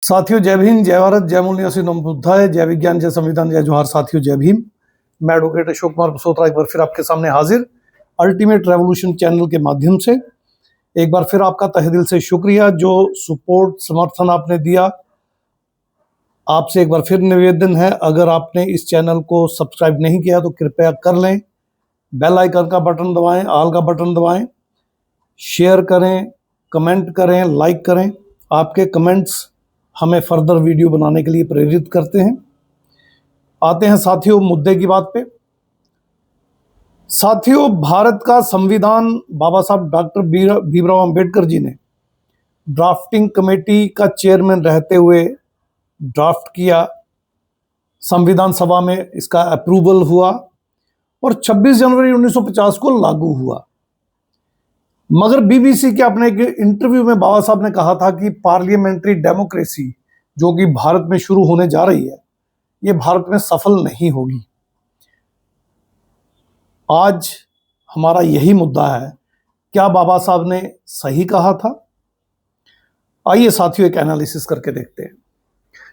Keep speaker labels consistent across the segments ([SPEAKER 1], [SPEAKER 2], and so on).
[SPEAKER 1] साथियों, जय भीम, जय भारत, जय मूल निवासी नमो बुद्धाय, जय विज्ञान, जय संविधान, जय जोहार। साथियों, जय भीम। मैं एडवोकेट अशोक कुमार बसोत्रा एक बार फिर आपके सामने हाजिर, अल्टीमेट रेवोल्यूशन चैनल के माध्यम से। एक बार फिर आपका तहे दिल से शुक्रिया जो सपोर्ट समर्थन आपने दिया। आपसे एक बार फिर निवेदन है, अगर आपने इस चैनल को सब्सक्राइब नहीं किया तो कृपया कर लें। बेल आइकन का बटन दबाएं, ऑल का बटन दबाएं, शेयर करें, कमेंट करें, लाइक करें। आपके कमेंट्स हमें फर्दर वीडियो बनाने के लिए प्रेरित करते हैं। आते हैं साथियों मुद्दे की बात पे। साथियों, भारत का संविधान बाबा साहब डॉक्टर भीमराव अंबेडकर जी ने ड्राफ्टिंग कमेटी का चेयरमैन रहते हुए ड्राफ्ट किया, संविधान सभा में इसका अप्रूवल हुआ और 26 जनवरी 1950 को लागू हुआ। मगर बीबीसी के अपने एक इंटरव्यू में बाबा साहब ने कहा था कि पार्लियामेंट्री डेमोक्रेसी जो कि भारत में शुरू होने जा रही है, ये भारत में सफल नहीं होगी। आज हमारा यही मुद्दा है, क्या बाबा साहब ने सही कहा था? आइए साथियों एक एनालिसिस करके देखते हैं।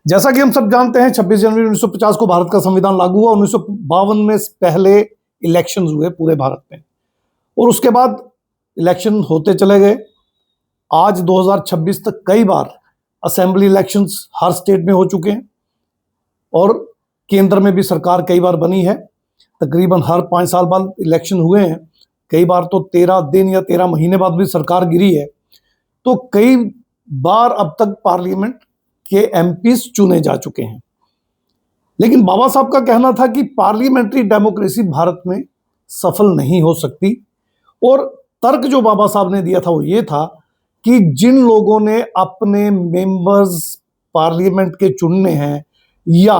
[SPEAKER 1] जैसा कि हम सब जानते हैं, 26 जनवरी 1950 को भारत का संविधान लागू हुआ। 1952 में पहले इलेक्शंस हुए पूरे भारत में और उसके बाद इलेक्शन होते चले गए। आज 2026 तक कई बार असेंबली इलेक्शंस हर स्टेट में हो चुके हैं और केंद्र में भी सरकार कई बार बनी है। तकरीबन हर 5 साल बाद इलेक्शन हुए हैं। कई बार तो 13 दिन या 13 महीने बाद भी सरकार गिरी है। तो कई बार अब तक पार्लियामेंट के एमपीज चुने जा चुके हैं। लेकिन बाबा साहब का कहना था कि पार्लियामेंट्री डेमोक्रेसी भारत में सफल नहीं हो सकती और तर्क जो बाबा साहब ने दिया था वो ये था कि जिन लोगों ने अपने मेंबर्स पार्लियामेंट के चुनने हैं या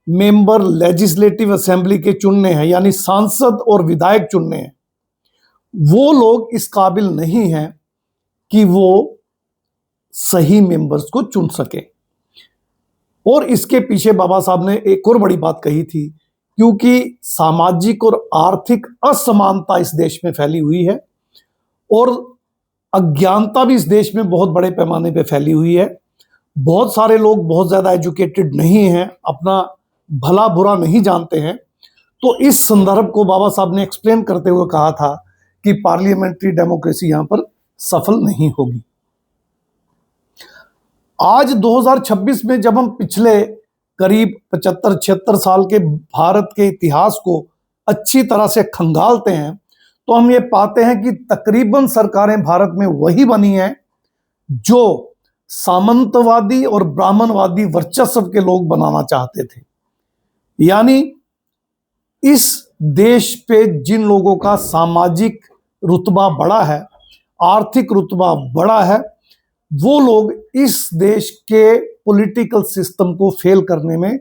[SPEAKER 1] मेंबर लेजिस्लेटिव असेंबली के चुनने हैं, यानी सांसद और विधायक चुनने हैं, वो लोग इस काबिल नहीं हैं कि वो सही मेंबर्स को चुन सके। और इसके पीछे बाबा साहब ने एक और बड़ी बात कही थी, क्योंकि सामाजिक और आर्थिक असमानता इस देश में फैली हुई है और अज्ञानता भी इस देश में बहुत बड़े पैमाने पे फैली हुई है। बहुत सारे लोग बहुत ज़्यादा एजुकेटेड नहीं हैं, अपना भला बुरा नहीं जानते हैं। तो इस संदर्भ को बाबा साहब ने एक्सप्लेन करते हुए कहा था कि पार्लियामेंट्री डेमोक्रेसी यहाँ पर सफल नहीं होगी। आज 2026 में जब हम पिछले करीब 75-76 साल के भारत के इतिहास को अच्छी तरह से खंगालते हैं तो हम ये पाते हैं कि तकरीबन सरकारें भारत में वही बनी हैं जो सामंतवादी और ब्राह्मणवादी वर्चस्व के लोग बनाना चाहते थे। यानी इस देश पे जिन लोगों का सामाजिक रुतबा बड़ा है, आर्थिक रुतबा बड़ा है, वो लोग इस देश के पॉलिटिकल सिस्टम को फेल करने में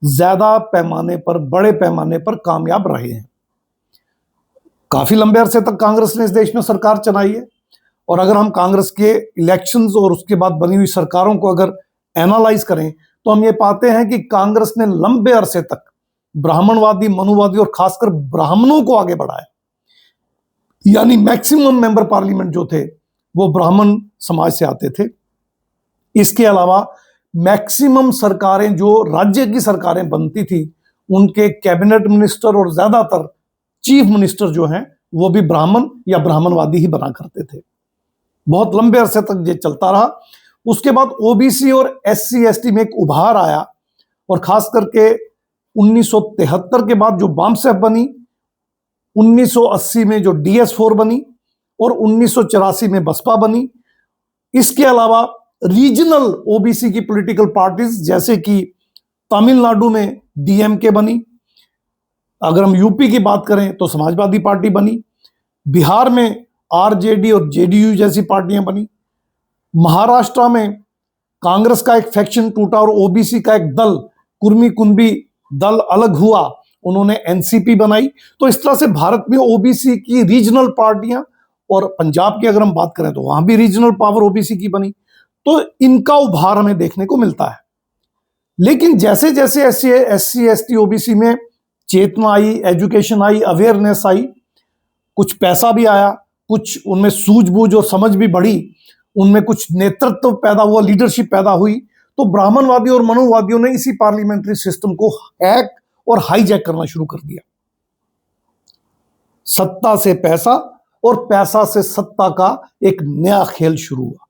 [SPEAKER 1] ज्यादा पैमाने पर, बड़े पैमाने पर कामयाब रहे हैं। काफी लंबे अरसे तक कांग्रेस ने इस देश में सरकार चलाई है और अगर हम कांग्रेस के इलेक्शंस और उसके बाद बनी हुई सरकारों को अगर एनालाइज करें तो हम ये पाते हैं कि कांग्रेस ने लंबे अरसे तक ब्राह्मणवादी, मनुवादी और खासकर ब्राह्मणों को आगे बढ़ाया। यानी मैक्सिमम मेंबर पार्लियामेंट जो थे वो ब्राह्मण समाज से आते थे। इसके अलावा मैक्सिमम सरकारें जो राज्य की सरकारें बनती थी उनके कैबिनेट मिनिस्टर और ज्यादातर चीफ मिनिस्टर जो हैं वो भी ब्राह्मण या ब्राह्मणवादी ही बना करते थे। बहुत लंबे अरसे तक ये चलता रहा। उसके बाद ओबीसी और एससी एसटी में एक उभार आया और खास करके 1973 के बाद जो बामसेफ बनी, 1980 में जो DS4 बनी और 1984 में बसपा बनी। इसके अलावा रीजनल ओबीसी की पॉलिटिकल पार्टीज जैसे कि तमिलनाडु में डीएमके बनी, अगर हम यूपी की बात करें तो समाजवादी पार्टी बनी, बिहार में आरजेडी और जेडीयू जैसी पार्टियां बनी, महाराष्ट्र में कांग्रेस का एक फैक्शन टूटा और ओबीसी का एक दल, कुर्मी कुंबी दल अलग हुआ, उन्होंने एनसीपी बनाई। तो इस तरह से भारत में ओबीसी की रीजनल पार्टियां, और पंजाब की अगर हम बात करें तो वहां भी रीजनल पावर ओबीसी की बनी। तो इनका उभार हमें देखने को मिलता है। लेकिन जैसे जैसे एससी एसटी ओबीसी में चेतना आई, एजुकेशन आई, अवेयरनेस आई, कुछ पैसा भी आया, कुछ उनमें सूझबूझ और समझ भी बढ़ी, उनमें कुछ नेतृत्व पैदा हुआ, लीडरशिप पैदा हुई, तो ब्राह्मणवादी और मनोवादियों ने इसी पार्लियामेंट्री सिस्टम को हैक और हाईजैक करना शुरू कर दिया। सत्ता से पैसा और पैसा से सत्ता का एक नया खेल शुरू हुआ।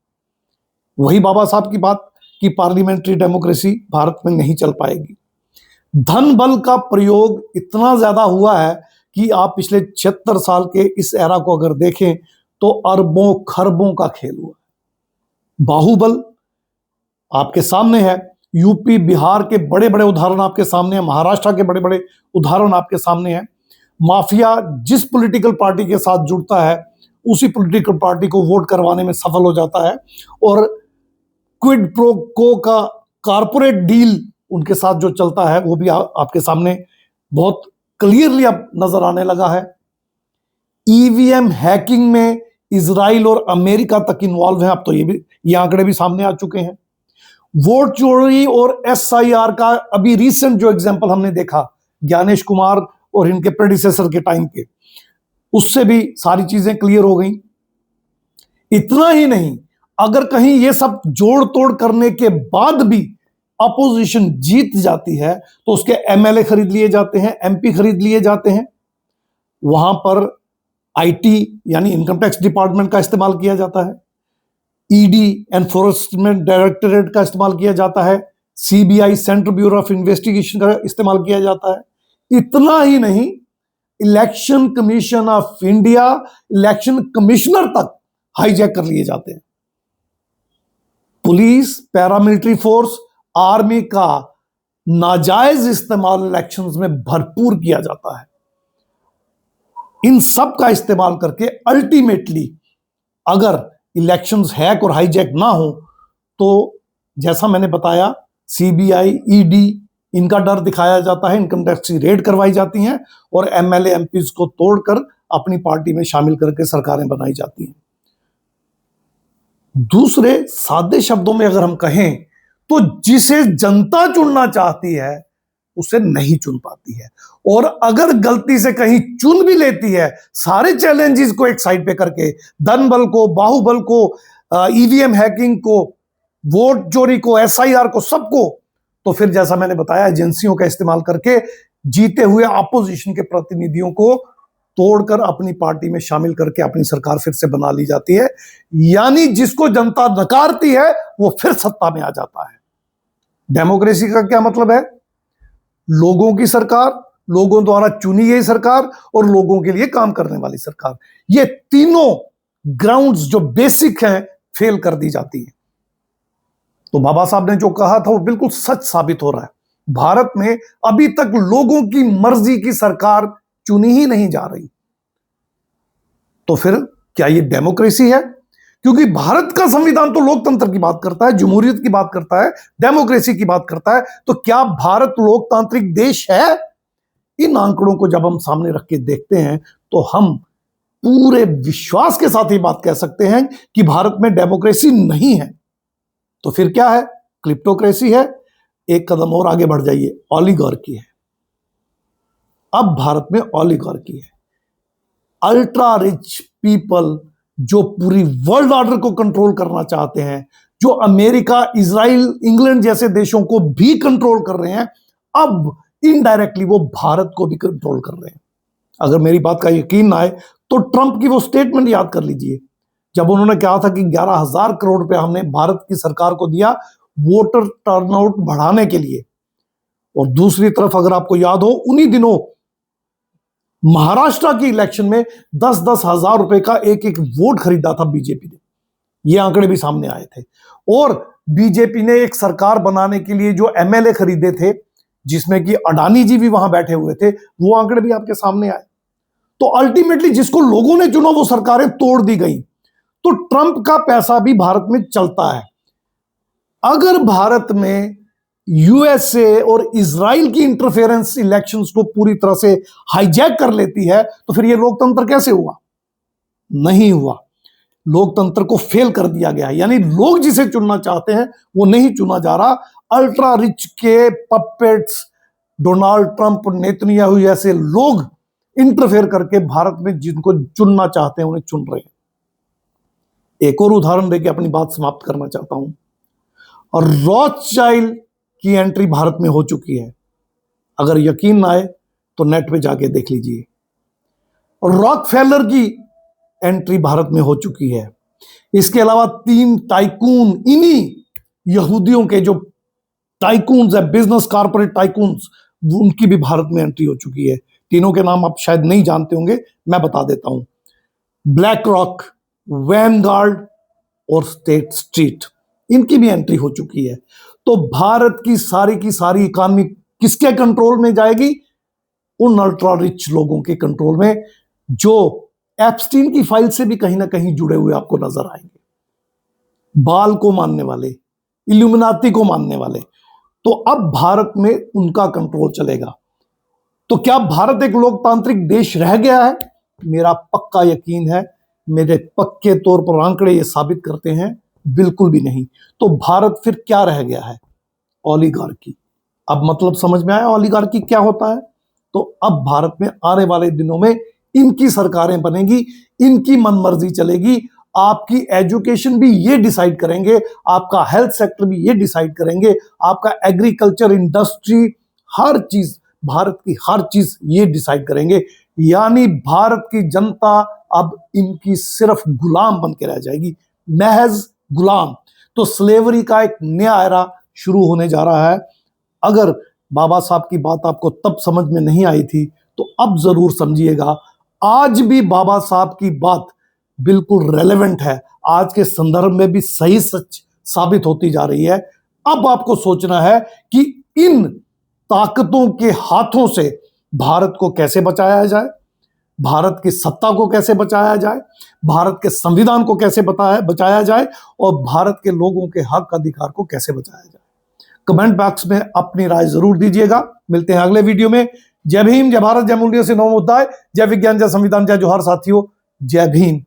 [SPEAKER 1] वही बाबा साहब की बात कि पार्लियामेंट्री डेमोक्रेसी भारत में नहीं चल पाएगी। धन बल का प्रयोग इतना ज्यादा हुआ है कि आप पिछले 76 साल के इस एरा को अगर देखें तो अरबों खरबों का खेल हुआ। बाहुबल आपके सामने है, यूपी बिहार के बड़े बड़े उदाहरण आपके सामने हैं, महाराष्ट्र के बड़े बड़े उदाहरण आपके सामने हैं। माफिया जिस पॉलिटिकल पार्टी के साथ जुड़ता है उसी पॉलिटिकल पार्टी को वोट करवाने में सफल हो जाता है, और क्विड प्रो को का कारपोरेट डील उनके साथ जो चलता है वो भी आपके सामने बहुत क्लियरली अब नजर आने लगा है। ईवीएम हैकिंग में इजराइल और अमेरिका तक इन्वॉल्व है, अब तो ये आंकड़े भी सामने आ चुके हैं। वोट चोरी और एसआईआर का अभी रिसेंट जो एग्जांपल हमने देखा ज्ञानेश कुमार और इनके प्रेडिसेसर के टाइम पे, उससे भी सारी चीजें क्लियर हो गई। इतना ही नहीं, अगर कहीं ये सब जोड़ तोड़ करने के बाद भी अपोजिशन जीत जाती है तो उसके एमएलए खरीद लिए जाते हैं, एमपी खरीद लिए जाते हैं, वहां पर आईटी यानी इनकम टैक्स डिपार्टमेंट का इस्तेमाल किया जाता है, ईडी एनफोर्समेंट डायरेक्टरेट का इस्तेमाल किया जाता है, CBI central bureau of investigation का इस्तेमाल किया जाता है। इतना ही नहीं, election commission of India, election commissioner तक हाईजैक कर लिए जाते हैं। पुलिस, पैरामिलिट्री फोर्स, आर्मी का नाजायज इस्तेमाल इलेक्शंस में भरपूर किया जाता है। इन सब का इस्तेमाल करके अल्टीमेटली अगर इलेक्शंस हैक और हाईजैक ना हो तो जैसा मैंने बताया सीबीआई, ईडी इनका डर दिखाया जाता है, इनकम टैक्स की रेड करवाई जाती हैं और एमएलए एमपीज को तोड़कर अपनी पार्टी में शामिल करके सरकारें बनाई जाती हैं। दूसरे सादे शब्दों में अगर हम कहें तो जिसे जनता चुनना चाहती है उसे नहीं चुन पाती है, और अगर गलती से कहीं चुन भी लेती है सारे चैलेंजेस को एक साइड पे करके, धन बल को, बाहुबल को, ईवीएम हैकिंग को, वोट चोरी को, एसआईआर को, सबको, तो फिर जैसा मैंने बताया एजेंसियों का इस्तेमाल करके जीते हुए अपोजिशन के प्रतिनिधियों को तोड़कर अपनी पार्टी में शामिल करके अपनी सरकार फिर से बना ली जाती है। यानी जिसको जनता नकारती है वो फिर सत्ता में आ जाता है। डेमोक्रेसी का क्या मतलब है? लोगों की सरकार, लोगों द्वारा चुनी गई सरकार और लोगों के लिए काम करने वाली सरकार, ये तीनों ग्राउंड्स जो बेसिक हैं फेल कर दी जाती है। तो बाबा साहब ने जो कहा था वो बिल्कुल सच साबित हो रहा है। भारत में अभी तक लोगों की मर्जी की सरकार चुनी ही नहीं जा रही, तो फिर क्या ये डेमोक्रेसी है? क्योंकि भारत का संविधान तो लोकतंत्र की बात करता है, जमहूरियत की बात करता है, डेमोक्रेसी की बात करता है, तो क्या भारत लोकतांत्रिक देश है? इन आंकड़ों को जब हम सामने रख के देखते हैं तो हम पूरे विश्वास के साथ ये बात कह सकते हैं कि भारत में डेमोक्रेसी नहीं है। तो फिर क्या है? क्लिप्टोक्रेसी है। एक कदम और आगे बढ़ जाइए, ऑलिगार्की है। अब भारत में ऑलिगार्की है। अल्ट्रा रिच पीपल जो पूरी वर्ल्ड ऑर्डर को कंट्रोल करना चाहते हैं, जो अमेरिका, इजराइल, इंग्लैंड जैसे देशों को भी कंट्रोल कर रहे हैं, अब इनडायरेक्टली वो भारत को भी कंट्रोल कर रहे हैं। अगर मेरी बात का यकीन ना आए तो ट्रंप की वो स्टेटमेंट याद कर लीजिए, जब उन्होंने कहा था कि 11,000 करोड़ रुपया हमने भारत की सरकार को दिया वोटर टर्नआउट बढ़ाने के लिए। और दूसरी तरफ अगर आपको याद हो, उन्हीं दिनों महाराष्ट्र की इलेक्शन में 10-10 हजार रुपए का एक एक वोट खरीदा था बीजेपी ने। ये आंकड़े भी सामने आए थे। और बीजेपी ने एक सरकार बनाने के लिए जो एमएलए खरीदे थे, जिसमें कि अडानी जी भी वहां बैठे हुए थे, वो आंकड़े भी आपके सामने आए। तो अल्टीमेटली जिसको लोगों ने चुना वो सरकारें तोड़ दी गई। तो ट्रंप का पैसा भी भारत में चलता है। अगर भारत में यूएसए और इजराइल की इंटरफेरेंस इलेक्शंस को पूरी तरह से हाईजैक कर लेती है तो फिर यह लोकतंत्र कैसे हुआ? नहीं हुआ। लोकतंत्र को फेल कर दिया गया। यानी लोग जिसे चुनना चाहते हैं वो नहीं चुना जा रहा। अल्ट्रा रिच के पपेट्स, डोनाल्ड ट्रंप, नेतन्याहू जैसे लोग इंटरफेयर करके भारत में जिनको चुनना चाहते हैं उन्हें चुन रहे हैं। एक और उदाहरण देके अपनी बात समाप्त करना चाहता हूं। और रॉथस्चाइल्ड की एंट्री भारत में हो चुकी है। अगर यकीन ना आए तो नेट पे जाके देख लीजिए। और रॉकफेलर की एंट्री भारत में हो चुकी है। इसके अलावा 3 टाइकून, इन्हीं यहूदियों के जो टाइकून्स है, बिजनेस कॉर्पोरेट टाइकून्स, उनकी भी भारत में एंट्री हो चुकी है। तीनों के नाम आप शायद नहीं जानते होंगे, मैं बता देता हूं। ब्लैक रॉक, वैनगार्ड और स्टेट स्ट्रीट, इनकी भी एंट्री हो चुकी है। तो भारत की सारी इकॉनमी किसके कंट्रोल में जाएगी? उन अल्ट्रा रिच लोगों के कंट्रोल में, जो एप्स्टीन की फाइल से भी कहीं ना कहीं जुड़े हुए आपको नजर आएंगे। बाल को मानने वाले, इल्यूमिनाती को मानने वाले। तो अब भारत में उनका कंट्रोल चलेगा। तो क्या भारत एक लोकतांत्रिक देश रह गया है? मेरा पक्का यकीन है, मेरे पक्के तौर पर आंकड़े ये साबित करते हैं, बिल्कुल भी नहीं। तो भारत फिर क्या रह गया है? ओलिगार्की। अब मतलब समझ में आया ओलिगार्की क्या होता है? तो अब भारत में आने वाले दिनों में इनकी सरकारें बनेगी, इनकी मनमर्जी चलेगी। आपकी एजुकेशन भी ये डिसाइड करेंगे, आपका हेल्थ सेक्टर भी ये डिसाइड करेंगे, आपका एग्रीकल्चर, इंडस्ट्री, हर चीज, भारत की हर चीज ये डिसाइड करेंगे। यानी भारत की जनता अब इनकी सिर्फ गुलाम बन के रह जाएगी, महज गुलाम। तो स्लेवरी का एक नया एरा शुरू होने जा रहा है। अगर बाबा साहब की बात आपको तब समझ में नहीं आई थी तो अब जरूर समझिएगा। आज भी बाबा साहब की बात बिल्कुल रेलेवेंट है, आज के संदर्भ में भी सही सच साबित होती जा रही है। अब आपको सोचना है कि इन ताकतों के हाथों से भारत को कैसे बचाया जाए, भारत की सत्ता को कैसे बचाया जाए, भारत के संविधान को कैसे बचाया जाए, और भारत के लोगों के हक अधिकार को कैसे बचाया जाए। कमेंट बॉक्स में अपनी राय जरूर दीजिएगा। मिलते हैं अगले वीडियो में। जय भीम, जय भारत, जय मूल्यों से नव मुद्दा, जय विज्ञान, जय संविधान, जय जोहार साथियों। जय भीम।